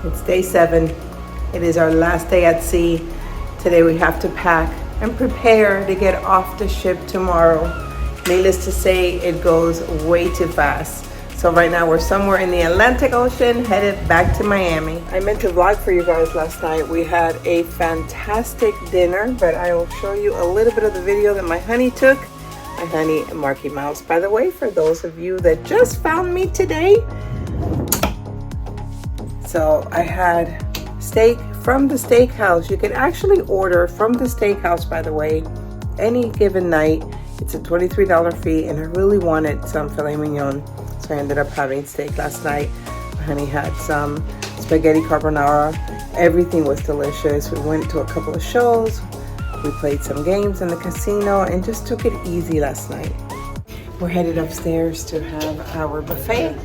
It's day 7. It is our last day at sea. Today we have to pack and prepare to get off the ship tomorrow. Needless to say, it goes way too fast. So right now we're somewhere in the Atlantic Ocean, headed back to Miami. I meant to vlog for you guys last night. We had a fantastic dinner, but I will show you a little bit of the video that my honey took. My honey, Marky Mouse, by the way, for those of you that just found me today. So I had steak from the steakhouse. You can actually order from the steakhouse, by the way, any given night. It's a $23 fee, and I really wanted some filet mignon. So I ended up having steak last night. My honey had some spaghetti carbonara. Everything was delicious. We went to a couple of shows. We played some games in the casino and just took it easy last night. We're headed upstairs to have our buffet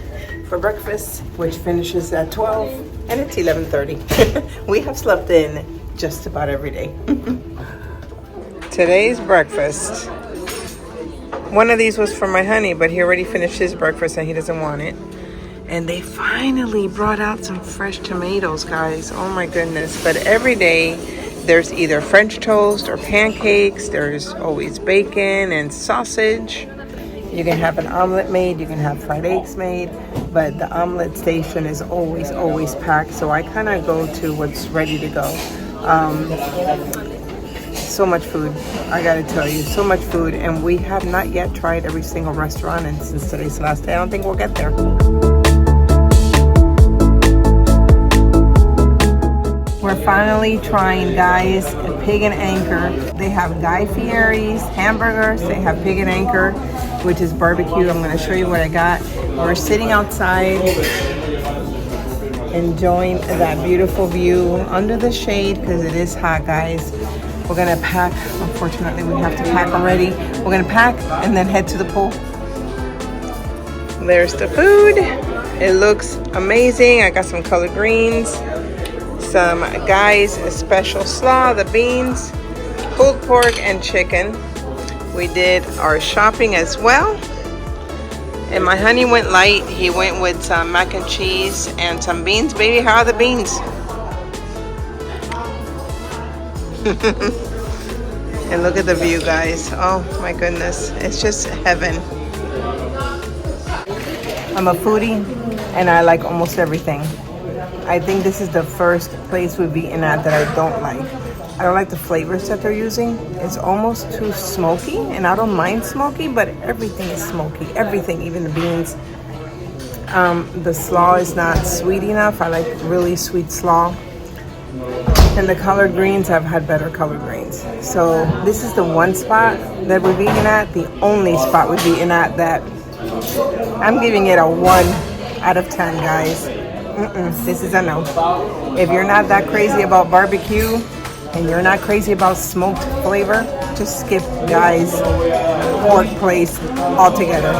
for breakfast, which finishes at 12, and it's 11:30. We have slept in just about every day. Today's breakfast. One of these was for my honey, but he already finished his breakfast and he doesn't want it. And they finally brought out some fresh tomatoes, guys. Oh my goodness. But every day there's either French toast or pancakes. There's always bacon and sausage. You can have an omelet made, you can have fried eggs made, but the omelet station is always packed. So I kind of go to what's ready to go. So much food, I gotta tell you, so much food, and we have not yet tried every single restaurant, and since today's the last day, I don't think we'll get there. We're finally trying, guys, a pig and anchor. They have Guy Fieri's hamburgers, they have pig and anchor, which is barbecue. I'm gonna show you what I got. We're sitting outside, enjoying that beautiful view under the shade, because it is hot, guys. We're gonna pack. Unfortunately, we have to pack already. We're gonna pack and then head to the pool. There's the food. It looks amazing. I got some collard greens, some Guy's special slaw, the beans, pulled pork, and chicken. We did our shopping as well. And my honey went light. He went with some mac and cheese and some beans. Baby, how are the beans? And look at the view, guys. Oh my goodness, it's just heaven. I'm a foodie and I like almost everything. I think this is the first place we've eaten at that I don't like. I don't like the flavors that they're using. It's almost too smoky, and I don't mind smoky, but everything is smoky. Everything, even the beans. The slaw is not sweet enough. I like really sweet slaw. And the collard greens, I've had better collard greens. So this is the one spot that we've eaten at, the only spot we've eaten at that I'm giving it a 1 out of 10, guys. This is a no. If you're not that crazy about barbecue and you're not crazy about smoked flavor, just skip Guy's pork place altogether.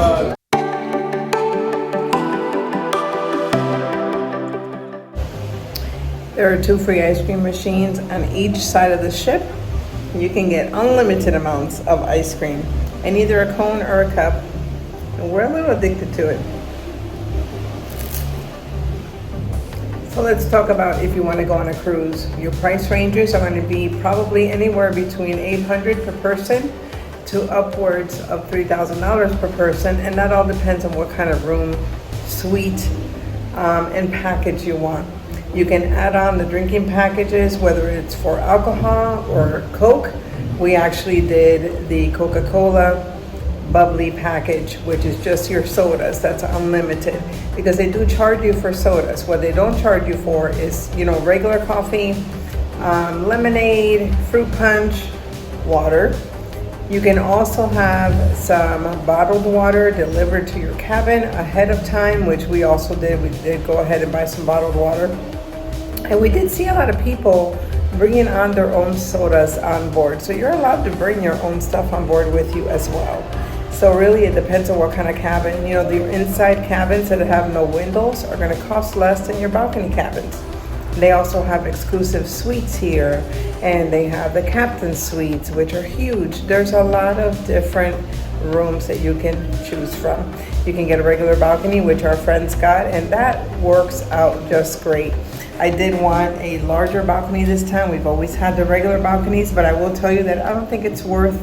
There are 2 free ice cream machines on each side of the ship. You can get unlimited amounts of ice cream in either a cone or a cup. And we're a little addicted to it. So let's talk about if you want to go on a cruise. Your price ranges are going to be probably anywhere between $800 per person to upwards of $3,000 per person. And that all depends on what kind of room, suite, and package you want. You can add on the drinking packages, whether it's for alcohol or Coke. We actually did the Coca-Cola bubbly package, which is just your sodas. That's unlimited, because they do charge you for sodas. What they don't charge you for is, regular coffee, lemonade, fruit punch, water. You can also have some bottled water delivered to your cabin ahead of time, which we also did. We did go ahead and buy some bottled water. And we did see a lot of people bringing on their own sodas on board. So you're allowed to bring your own stuff on board with you as well. So really it depends on what kind of cabin. The inside cabins that have no windows are going to cost less than your balcony cabins. They also have exclusive suites here, and they have the captain's suites, which are huge. There's a lot of different rooms that you can choose from. You can get a regular balcony, which our friends got, and that works out just great. I did want a larger balcony this time. We've always had the regular balconies, but I will tell you that I don't think it's worth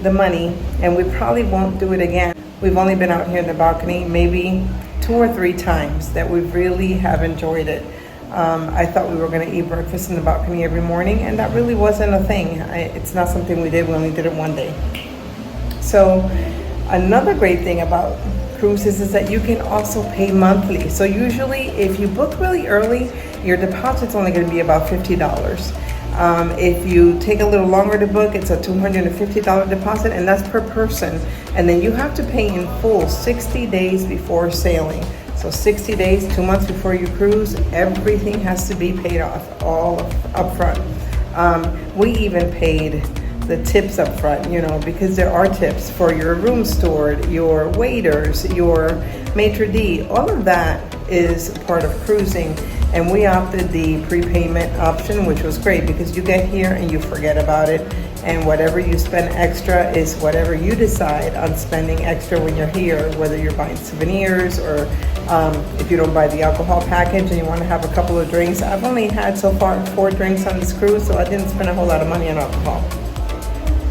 the money, and we probably won't do it again. We've only been out here in the balcony maybe 2 or 3 times that we really have enjoyed it. I thought we were going to eat breakfast in the balcony every morning, and that really wasn't a thing. It's not something we did. We only did it one day. So another great thing about cruises is that you can also pay monthly. So usually if you book really early, your deposit's only going to be about $50. If you take a little longer to book, it's a $250 deposit, and that's per person. And then you have to pay in full 60 days before sailing. So 60 days, 2 months before you cruise, everything has to be paid off, all up front. We even paid the tips up front, you know, because there are tips for your room steward, your waiters, your maitre d'. All of that is part of cruising, and we opted the prepayment option, which was great because you get here and you forget about it, and whatever you spend extra is whatever you decide on spending extra when you're here, whether you're buying souvenirs or if you don't buy the alcohol package and you want to have a couple of drinks. I've only had so far 4 drinks on this cruise, so I didn't spend a whole lot of money on alcohol.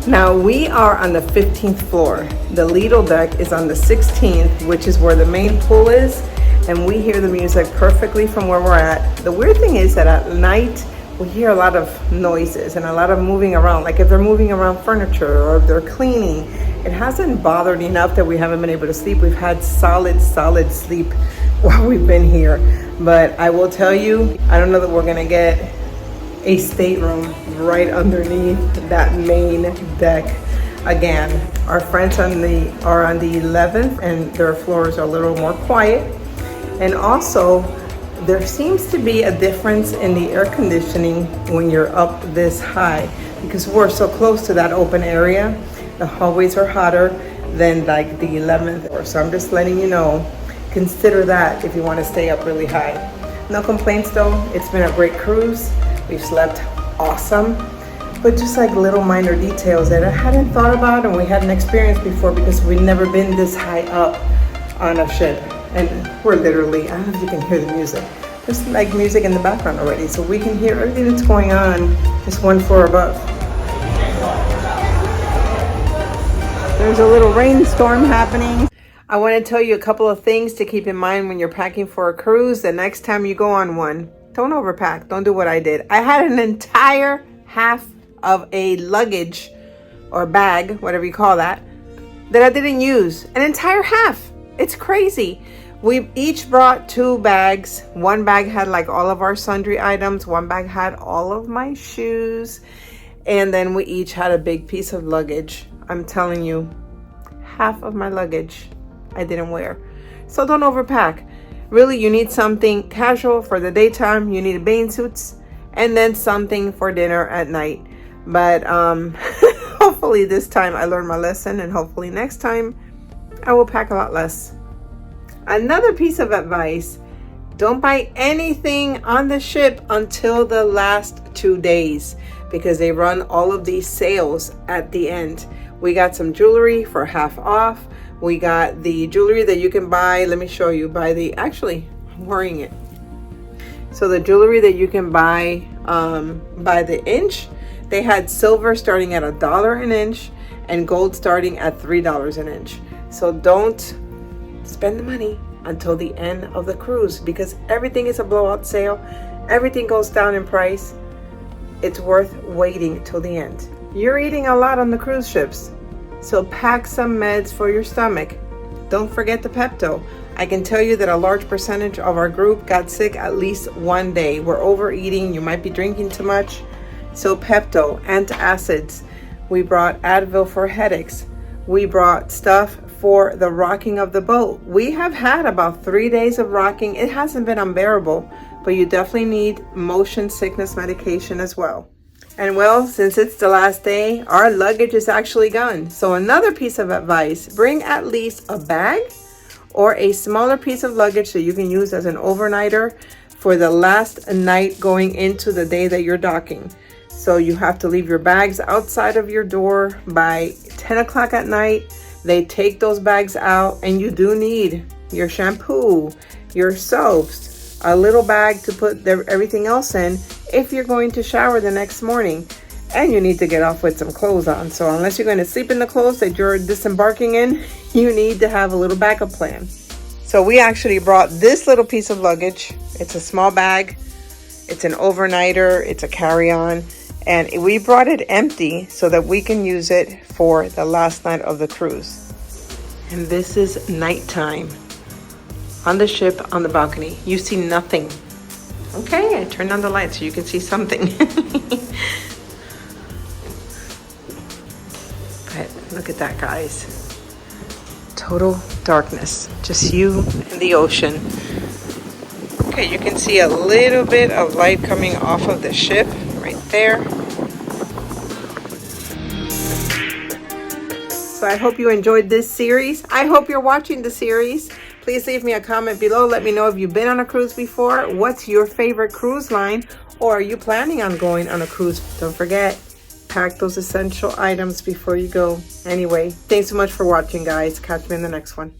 Now we are on the 15th floor. The Lido deck is on the 16th, which is where the main pool is, and we hear the music perfectly from where we're at. The weird thing is that at night we hear a lot of noises and a lot of moving around, like if they're moving around furniture or if they're cleaning. It hasn't bothered enough that we haven't been able to sleep. We've had solid sleep while we've been here. But I will tell you, I don't know that we're gonna get a stateroom right underneath that main deck again. Our friends are on the 11th, and their floors are a little more quiet. And also, there seems to be a difference in the air conditioning when you're up this high, because we're so close to that open area. The hallways are hotter than like the 11th floor. So I'm just letting you know, consider that if you want to stay up really high. No complaints though. It's been a great cruise. We've slept awesome, but just like little minor details that I hadn't thought about and we hadn't experienced before because we've never been this high up on a ship. And we're literally, I don't know if you can hear the music. There's like music in the background already, so we can hear everything that's going on just 1 floor above. There's a little rainstorm happening. I want to tell you a couple of things to keep in mind when you're packing for a cruise the next time you go on one. Don't overpack. Don't do what I did. I had an entire half of a luggage or bag, whatever you call that I didn't use. An entire half. It's crazy. We each brought 2 bags. One bag had like all of our sundry items. One bag had all of my shoes. And then we each had a big piece of luggage. I'm telling you, half of my luggage I didn't wear. So don't overpack. Really, you need something casual for the daytime. You need bathing suits and then something for dinner at night. But hopefully this time I learned my lesson, and hopefully next time I will pack a lot less. Another piece of advice, don't buy anything on the ship until the last 2 days because they run all of these sales at the end. We got some jewelry for half off. We got the jewelry that you can buy. Let me show you. Actually, I'm wearing it. So the jewelry that you can buy by the inch, they had silver starting at $1 an inch and gold starting at $3 an inch. So don't spend the money until the end of the cruise because everything is a blowout sale. Everything goes down in price. It's worth waiting till the end. You're eating a lot on the cruise ships, so pack some meds for your stomach. Don't forget the Pepto. I can tell you that a large percentage of our group got sick at least one day. We're overeating, you might be drinking too much. So Pepto, antacids. We brought Advil for headaches. We brought stuff for the rocking of the boat. We have had about 3 days of rocking. It hasn't been unbearable, but you definitely need motion sickness medication as well. And well, since it's the last day, our luggage is actually gone. So another piece of advice, bring at least a bag or a smaller piece of luggage that you can use as an overnighter for the last night going into the day that you're docking. So you have to leave your bags outside of your door by 10 o'clock at night. They take those bags out, and you do need your shampoo, your soaps, a little bag to put everything else in if you're going to shower the next morning and you need to get off with some clothes on. So unless you're going to sleep in the clothes that you're disembarking in, you need to have a little backup plan. So we actually brought this little piece of luggage. It's a small bag. It's an overnighter. It's a carry-on. And we brought it empty so that we can use it for the last night of the cruise. And this is nighttime. On the ship, on the balcony. You see nothing. Okay, I turned on the light so you can see something. But look at that, guys. Total darkness. Just you and the ocean. Okay, you can see a little bit of light coming off of the ship right there. So I hope you enjoyed this series. I hope you're watching the series. Please leave me a comment below. Let me know if you've been on a cruise before. What's your favorite cruise line? Or are you planning on going on a cruise? Don't forget, pack those essential items before you go. Anyway, thanks so much for watching, guys. Catch me in the next one.